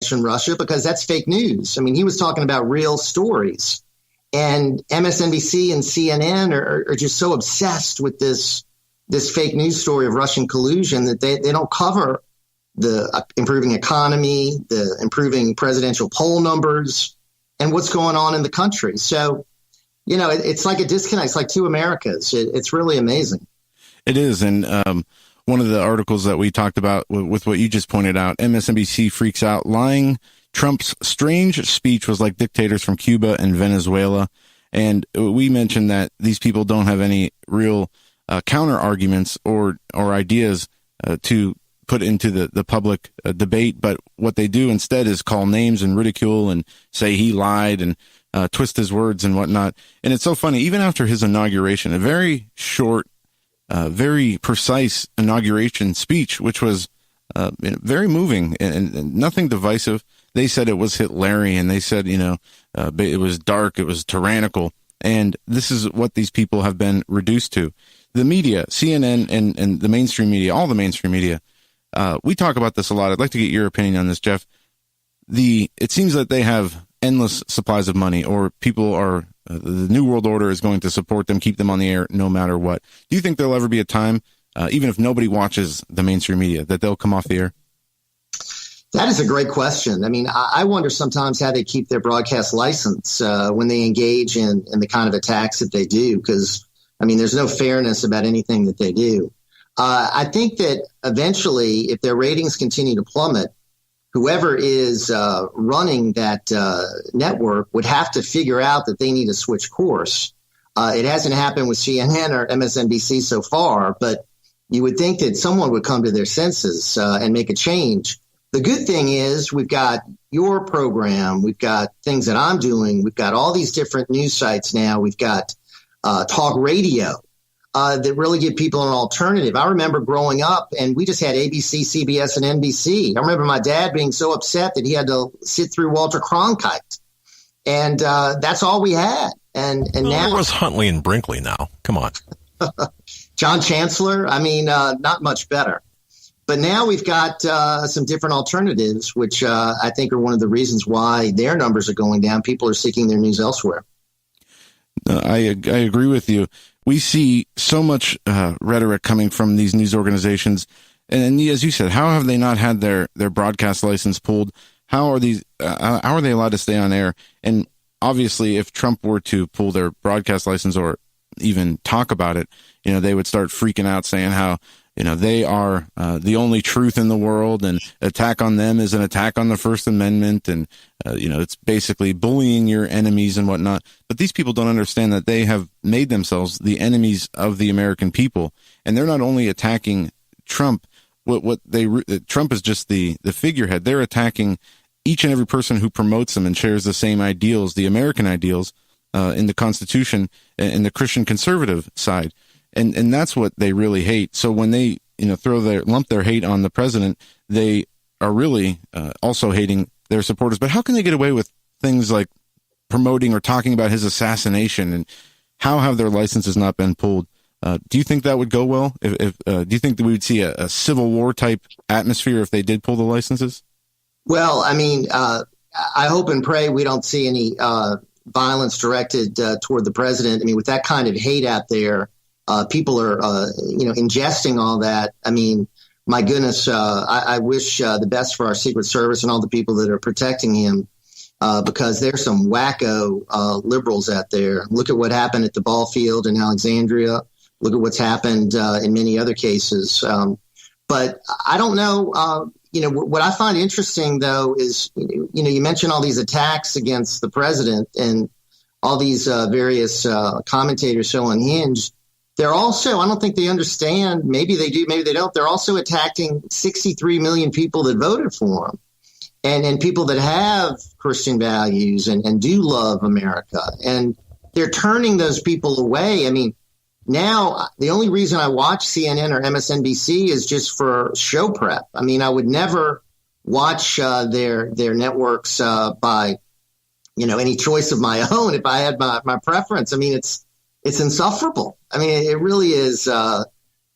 from Russia because that's fake news. I mean, he was talking about real stories. And MSNBC and CNN are just so obsessed with this fake news story of Russian collusion that they don't cover the improving economy, the improving presidential poll numbers, and what's going on in the country. So, it's like a disconnect. It's like two Americas. It's really amazing. It is. And one of the articles that we talked about with what you just pointed out, MSNBC freaks out. Lying Trump's strange speech was like dictators from Cuba and Venezuela. And we mentioned that these people don't have any real counter arguments or ideas to put into the public debate. But what they do instead is call names and ridicule and say he lied and twist his words and whatnot. And it's so funny, even after his inauguration, a very short, very precise inauguration speech, which was very moving and nothing divisive. They said it was Hitlerian. They said, it was dark. It was tyrannical. And this is what these people have been reduced to. The media, CNN and the mainstream media, all the mainstream media, we talk about this a lot. I'd like to get your opinion on this, Jeff. It seems that they have endless supplies of money, or people are, the New World Order is going to support them, keep them on the air no matter what. Do you think there'll ever be a time, even if nobody watches the mainstream media, that they'll come off the air? That is a great question. I mean, I wonder sometimes how they keep their broadcast license when they engage in the kind of attacks that they do, because, I mean, there's no fairness about anything that they do. I think that eventually, if their ratings continue to plummet, whoever is running that network would have to figure out that they need to switch course. It hasn't happened with CNN or MSNBC so far, but you would think that someone would come to their senses and make a change. The good thing is we've got your program. We've got things that I'm doing. We've got all these different news sites now. We've got talk radio that really give people an alternative. I remember growing up and we just had ABC, CBS, and NBC. I remember my dad being so upset that he had to sit through Walter Cronkite. And that's all we had. And now it was Huntley and Brinkley now. Come on. John Chancellor. I mean, not much better. But now we've got some different alternatives, which I think are one of the reasons why their numbers are going down. People are seeking their news elsewhere. I agree with you. We see so much rhetoric coming from these news organizations. And as you said, how have they not had their broadcast license pulled? How are they allowed to stay on air? And obviously, if Trump were to pull their broadcast license or even talk about it, they would start freaking out saying how, they are the only truth in the world, and attack on them is an attack on the First Amendment. And, it's basically bullying your enemies and whatnot. But these people don't understand that they have made themselves the enemies of the American people. And they're not only attacking Trump, Trump is just the figurehead. They're attacking each and every person who promotes them and shares the same ideals, the American ideals, in the Constitution and the Christian conservative side. And that's what they really hate. So when they, lump their hate on the president, they are really also hating their supporters. But how can they get away with things like promoting or talking about his assassination? And how have their licenses not been pulled? Do you think that would go well? Do you think that we would see a Civil War type atmosphere if they did pull the licenses? Well, I mean, I hope and pray we don't see any violence directed toward the president. I mean, with that kind of hate out there, people are, ingesting all that. I mean, my goodness, I wish the best for our Secret Service and all the people that are protecting him, because there's some wacko liberals out there. Look at what happened at the ball field in Alexandria. Look at what's happened in many other cases. But I don't know. What I find interesting, though, is, you mentioned all these attacks against the president and all these various commentators so unhinged. They're also, I don't think they understand, maybe they do, maybe they don't, they're also attacking 63 million people that voted for him and people that have Christian values and do love America. And they're turning those people away. I mean, now the only reason I watch CNN or MSNBC is just for show prep. I mean, I would never watch their networks by, any choice of my own if I had my preference. I mean, it's insufferable. I mean, it really is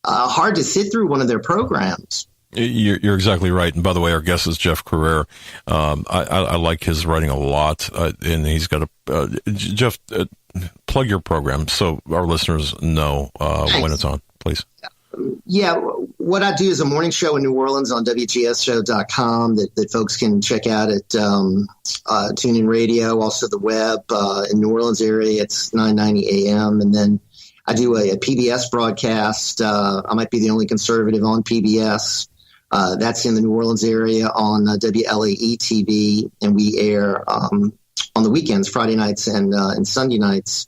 hard to sit through one of their programs. You're exactly right. And by the way, our guest is Jeff Carrere. I like his writing a lot, and he's got Jeff, plug your program so our listeners know when it's on, please. Yeah, what I do is a morning show in New Orleans on WGSshow.com that folks can check out at TuneIn Radio, also the web in New Orleans area. It's 9:90 a.m. And then I do a PBS broadcast. I might be the only conservative on PBS. That's in the New Orleans area on WLAE TV, and we air on the weekends, Friday nights and Sunday nights.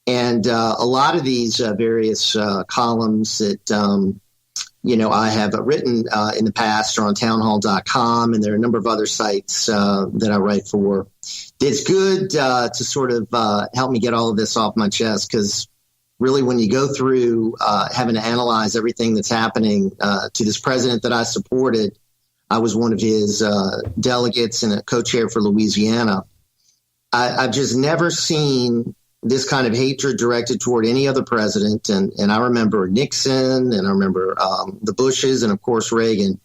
And a lot of these various columns that, I have written in the past are on townhall.com, and there are a number of other sites that I write for. It's good to sort of help me get all of this off my chest, because really when you go through having to analyze everything that's happening to this president that I supported, I was one of his delegates and a co-chair for Louisiana. I've just never seen this kind of hatred directed toward any other president. And I remember Nixon, and I remember the Bushes, and of course Reagan.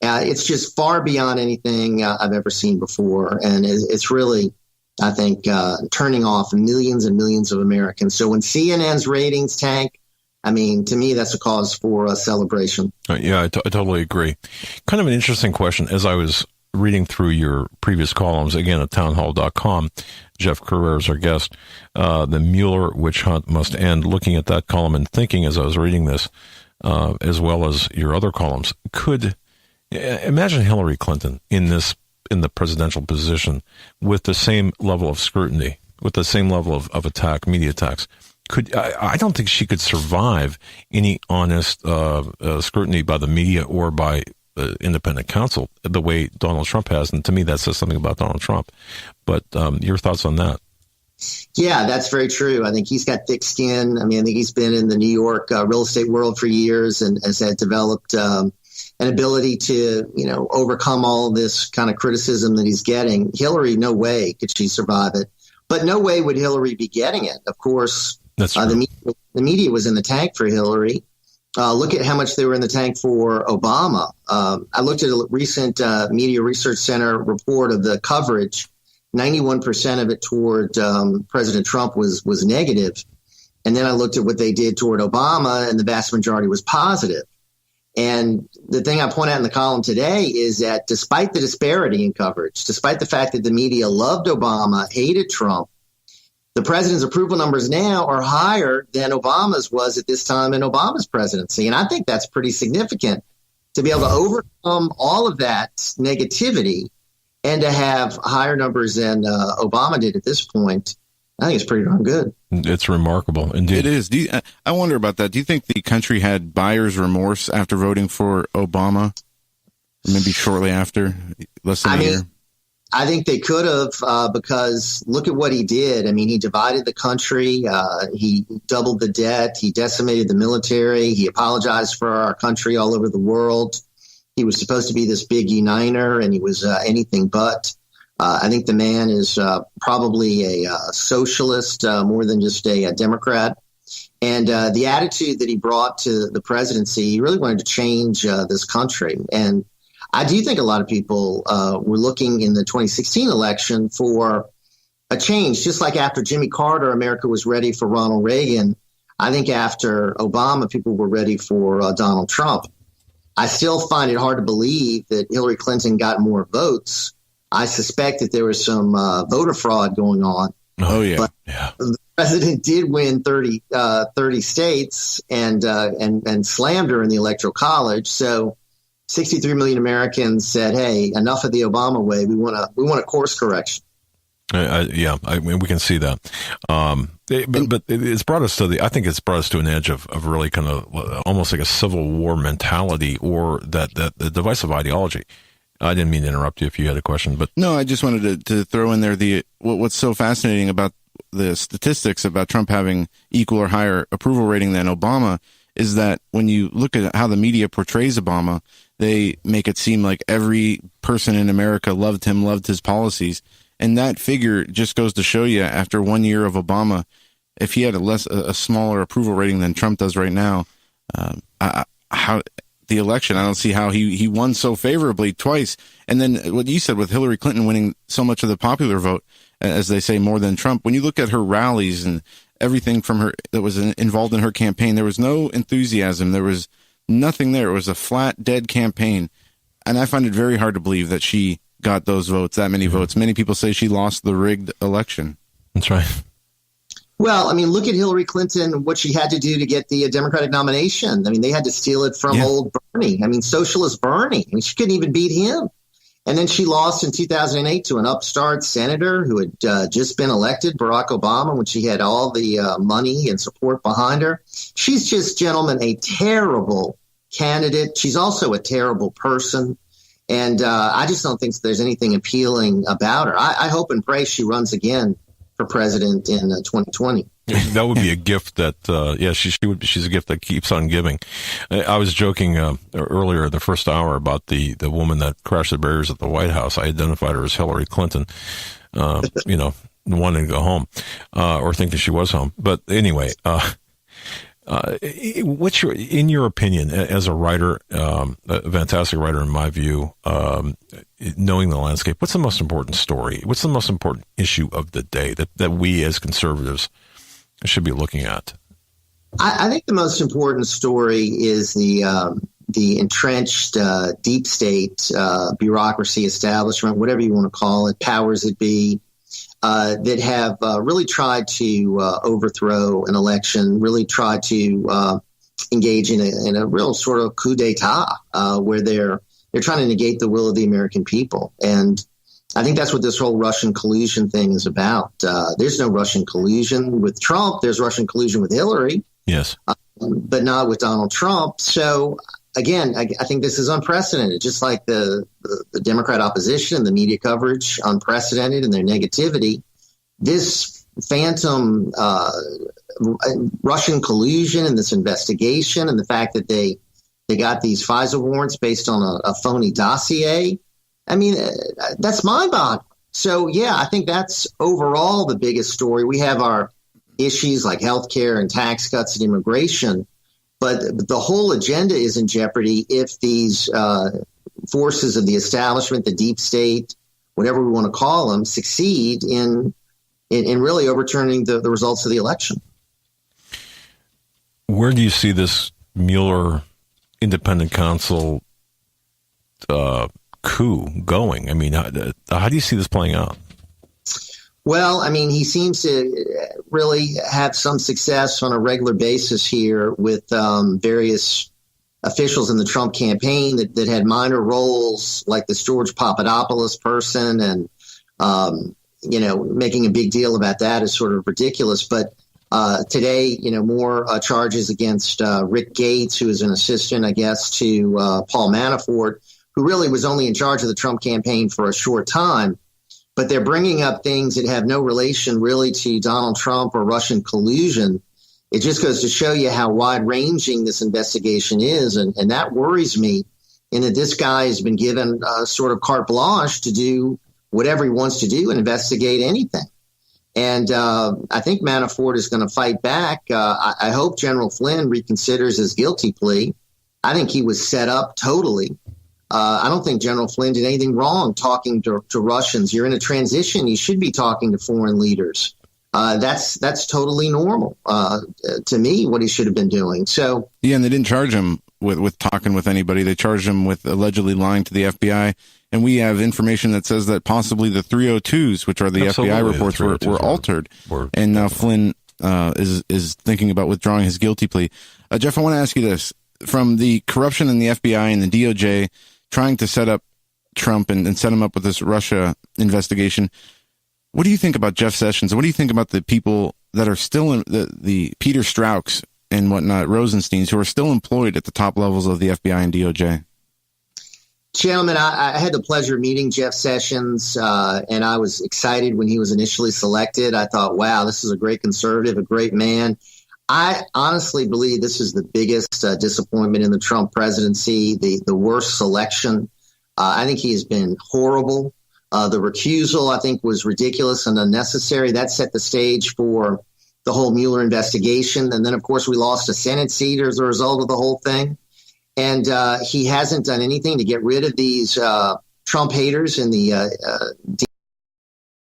It's just far beyond anything I've ever seen before. And it's really, I think, turning off millions and millions of Americans. So when CNN's ratings tank, I mean, to me, that's a cause for a celebration. Yeah, I totally agree. Kind of an interesting question. As I was reading through your previous columns, again, at townhall.com, Jeff Carrere is our guest. The Mueller witch hunt must end. Looking at that column and thinking as I was reading this, as well as your other columns, imagine Hillary Clinton in the presidential position with the same level of scrutiny, with the same level of attack, media attacks. I don't think she could survive any honest scrutiny by the media or by independent counsel the way Donald Trump has. And to me, that says something about Donald Trump. But your thoughts on that? Yeah, that's very true. I think he's got thick skin. I mean, I think he's been in the New York real estate world for years and has had developed an ability to, overcome all this kind of criticism that he's getting. Hillary, no way could she survive it. But no way would Hillary be getting it. Of course, that's true. The media was in the tank for Hillary. Look at how much they were in the tank for Obama. I looked at a recent Media Research Center report of the coverage. 91% of it toward President Trump was negative. And then I looked at what they did toward Obama, and the vast majority was positive. And the thing I point out in the column today is that despite the disparity in coverage, despite the fact that the media loved Obama, hated Trump, the president's approval numbers now are higher than Obama's was at this time in Obama's presidency. And I think that's pretty significant to be able to overcome all of that negativity and to have higher numbers than Obama did at this point. I think it's pretty darn good. It's remarkable, indeed. It is. I wonder about that. Do you think the country had buyer's remorse after voting for Obama? Maybe shortly after, less than a year? I think they could have because look at what he did. I mean, he divided the country. He doubled the debt. He decimated the military. He apologized for our country all over the world. He was supposed to be this big uniter, and he was anything but. I think the man is probably a socialist more than just a Democrat. And the attitude that he brought to the presidency, he really wanted to change this country. And I do think a lot of people were looking in the 2016 election for a change. Just like after Jimmy Carter, America was ready for Ronald Reagan. I think after Obama, people were ready for Donald Trump. I still find it hard to believe that Hillary Clinton got more votes. I suspect that there was some voter fraud going on. Oh, yeah. But the president did win 30 states and slammed her in the Electoral College. So 63 million Americans said, hey, enough of the Obama way. We want a course correction. I mean, we can see that. But it's brought us to I think it's brought us to an edge of really kind of almost like a civil war mentality or that the divisive ideology. I didn't mean to interrupt you if you had a question, but no, I just wanted to throw in there what's so fascinating about the statistics about Trump having equal or higher approval rating than Obama is that when you look at how the media portrays Obama, they make it seem like every person in America loved him, loved his policies. And that figure just goes to show you after 1 year of Obama, if he had a smaller approval rating than Trump does right now, the election. I don't see how he won so favorably twice. And then what you said with Hillary Clinton winning so much of the popular vote, as they say, more than Trump, when you look at her rallies and everything from her that was involved in her campaign, there was no enthusiasm. There was nothing there. It was a flat, dead campaign. And I find it very hard to believe that she got those votes, that many votes. Many people say she lost the rigged election. That's right. Well, I mean, look at Hillary Clinton, what she had to do to get the Democratic nomination. I mean, they had to steal it from old Bernie. I mean, socialist Bernie. I mean, she couldn't even beat him. And then she lost in 2008 to an upstart senator who had just been elected, Barack Obama, when she had all the money and support behind her. She's just, gentlemen, a terrible candidate. She's also a terrible person. And I just don't think there's anything appealing about her. I hope and pray she runs again for president in 2020. That would be a gift that, she's a gift that keeps on giving. I was joking earlier in the first hour about the woman that crashed the barriers at the White House. I identified her as Hillary Clinton, wanting to go home, or thinking she was home. But anyway, in your opinion, as a writer, a fantastic writer in my view, knowing the landscape, what's the most important story? What's the most important issue of the day that we as conservatives should be looking at? I think the most important story is the entrenched deep state bureaucracy establishment, whatever you want to call it, powers that be, that have really tried to overthrow an election, really tried to engage in a real sort of coup d'etat, where they're trying to negate the will of the American people. And I think that's what this whole Russian collusion thing is about. There's no Russian collusion with Trump. There's Russian collusion with Hillary. Yes. But not with Donald Trump. So, again, I think this is unprecedented, just like the Democrat opposition and the media coverage, unprecedented in their negativity. This phantom Russian collusion and this investigation and the fact that they got these FISA warrants based on a phony dossier, I mean, that's mind-boggling. So, yeah, I think that's overall the biggest story. We have our issues like healthcare and tax cuts and immigration, but the whole agenda is in jeopardy if these forces of the establishment, the deep state, whatever we want to call them, succeed in really overturning the results of the election. Where do you see this Mueller independent counsel coup going? I mean, how do you see this playing out? Well, I mean, he seems to really have some success on a regular basis here with various officials in the Trump campaign that had minor roles, like this George Papadopoulos person, and, making a big deal about that is sort of ridiculous. But today, more charges against Rick Gates, who is an assistant, I guess, to Paul Manafort, who really was only in charge of the Trump campaign for a short time. But they're bringing up things that have no relation really to Donald Trump or Russian collusion. It just goes to show you how wide-ranging this investigation is. And that worries me, in that this guy has been given sort of carte blanche to do whatever he wants to do and investigate anything. And I think Manafort is going to fight back. I hope General Flynn reconsiders his guilty plea. I think he was set up totally. I don't think General Flynn did anything wrong talking to Russians. You're in a transition. You should be talking to foreign leaders. That's totally normal to me, what he should have been doing. So yeah, and they didn't charge him with talking with anybody. They charged him with allegedly lying to the FBI. And we have information that says that possibly the 302s, which are the FBI reports, were altered. And now Flynn is thinking about withdrawing his guilty plea. Jeff, I want to ask you this. From the corruption in the FBI and the DOJ trying to set up Trump and set him up with this Russia investigation, what do you think about Jeff Sessions? What do you think about the people that are still in the Peter Strauchs and whatnot, Rosensteins, who are still employed at the top levels of the FBI and DOJ? Gentlemen, I had the pleasure of meeting Jeff Sessions, and I was excited when he was initially selected. I thought, wow, this is a great conservative, a great man. I honestly believe this is the biggest disappointment in the Trump presidency, the worst selection. I think he has been horrible. The recusal, I think, was ridiculous and unnecessary. That set the stage for the whole Mueller investigation. And then, of course, we lost a Senate seat as a result of the whole thing. And he hasn't done anything to get rid of these Trump haters in the